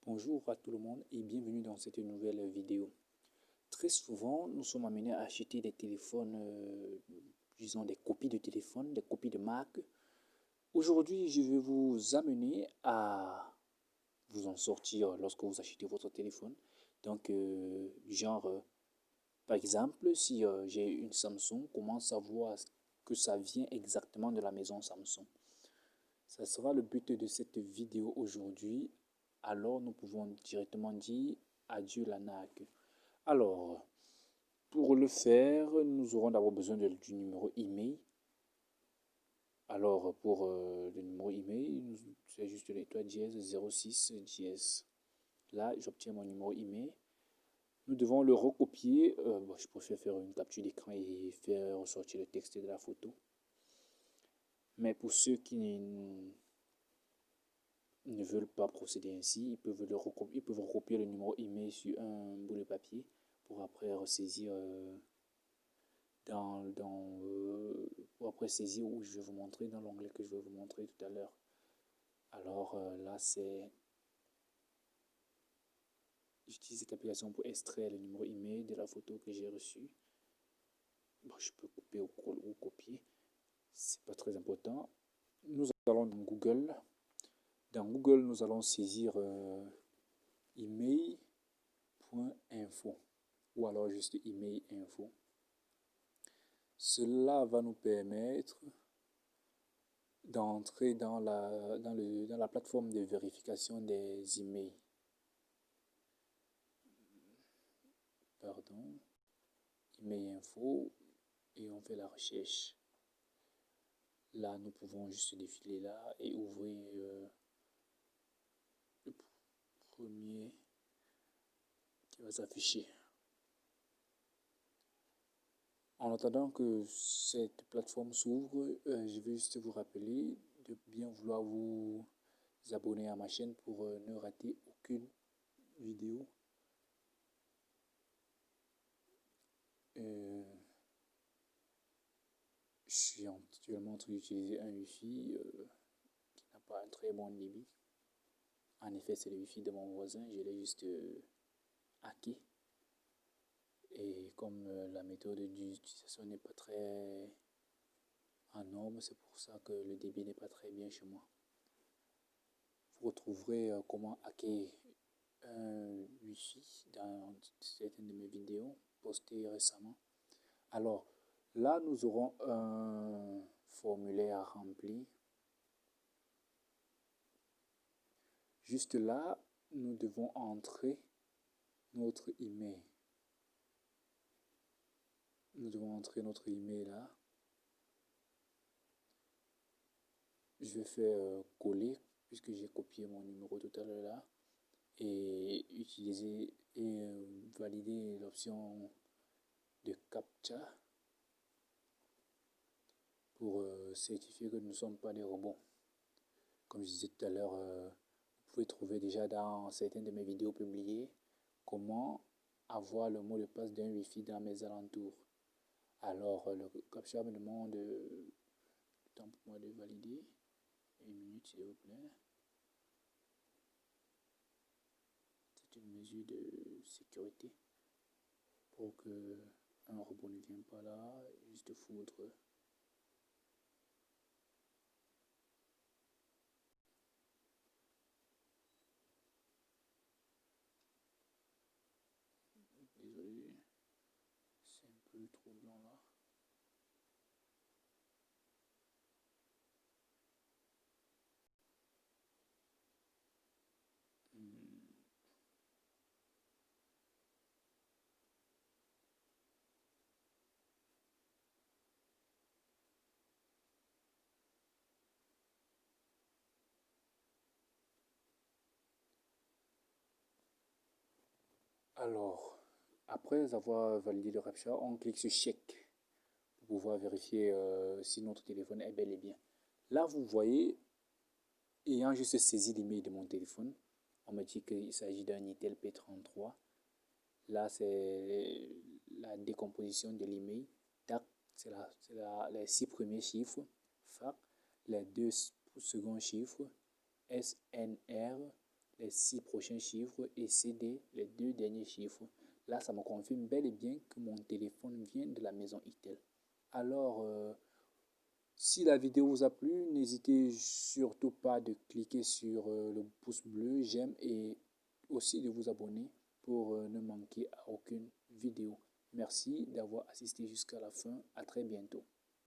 Bonjour à tout le monde et bienvenue dans cette nouvelle vidéo. Très souvent, nous sommes amenés à acheter des téléphones, disons des copies de téléphones, des copies de marque. Aujourd'hui, je vais vous amener à vous en sortir lorsque vous achetez votre téléphone. Donc, par exemple, si j'ai une Samsung, comment savoir que ça vient exactement de la maison Samsung? Ça sera le but de cette vidéo aujourd'hui. Alors, nous pouvons directement dire adieu l'arnaque. Alors, pour le faire, nous aurons d'abord besoin du numéro email. Alors, pour le numéro email, c'est juste l'étoile dièse 06 dièse. Là, j'obtiens mon numéro email. Nous devons le recopier. Je préfère faire une capture d'écran et faire ressortir le texte de la photo. Mais pour ceux qui ne veulent pas procéder ainsi, ils peuvent recopier le numéro email sur un bout de papier pour après ressaisir pour après saisir où je vais vous montrer dans l'onglet que je vais vous montrer tout à l'heure. Alors là, j'utilise cette application pour extraire le numéro email de la photo que j'ai reçue. Je peux couper ou copier, c'est pas très important. Nous allons dans Google. Dans Google, nous allons saisir email.info ou alors juste email info. Cela va nous permettre d'entrer dans la plateforme de vérification des emails. Pardon, email info et on fait la recherche. Là, nous pouvons juste défiler là et ouvrir le premier qui va s'afficher. En attendant que cette plateforme s'ouvre, je vais juste vous rappeler de bien vouloir vous abonner à ma chaîne pour ne rater aucune vidéo. Je suis actuellement en train d'utiliser un Wi-Fi qui n'a pas un très bon débit. En effet, c'est le Wi-Fi de mon voisin, je l'ai juste hacké. Et comme la méthode d'utilisation n'est pas très en norme, c'est pour ça que le débit n'est pas très bien chez moi. Vous retrouverez comment hacker un Wi-Fi dans certaines de mes vidéos postées récemment. Alors, là, nous aurons un formulaire à remplir. Juste là, nous devons entrer notre email. Nous devons entrer notre email là. Je vais faire coller puisque j'ai copié mon numéro tout à l'heure là et utiliser et valider l'option de CAPTCHA pour certifier que nous ne sommes pas des robots. Comme je disais tout à l'heure, vous pouvez trouver déjà dans certaines de mes vidéos publiées comment avoir le mot de passe d'un Wi-Fi dans mes alentours. Alors, le CAPTCHA me demande le temps pour moi de valider. Une minute, s'il vous plaît. C'est une mesure de sécurité pour que un robot ne vienne pas là, juste foutre. Désolé, c'est un peu trop blanc là. Alors, après avoir validé le CAPTCHA, on clique sur chèque pour pouvoir vérifier si notre téléphone est bel et bien. Là, vous voyez, ayant juste saisi l'email de mon téléphone, on me dit qu'il s'agit d'un Itel P33. Là, c'est la décomposition de l'email. TAC, c'est les 6 premiers chiffres. FAC, les 2 seconds chiffres. SNR, les 6 prochains chiffres et CD les 2 derniers chiffres. Là, ça me confirme bel et bien que mon téléphone vient de la maison Itel. Alors, si la vidéo vous a plu, n'hésitez surtout pas de cliquer sur le pouce bleu, j'aime et aussi de vous abonner pour ne manquer à aucune vidéo. Merci d'avoir assisté jusqu'à la fin. À très bientôt.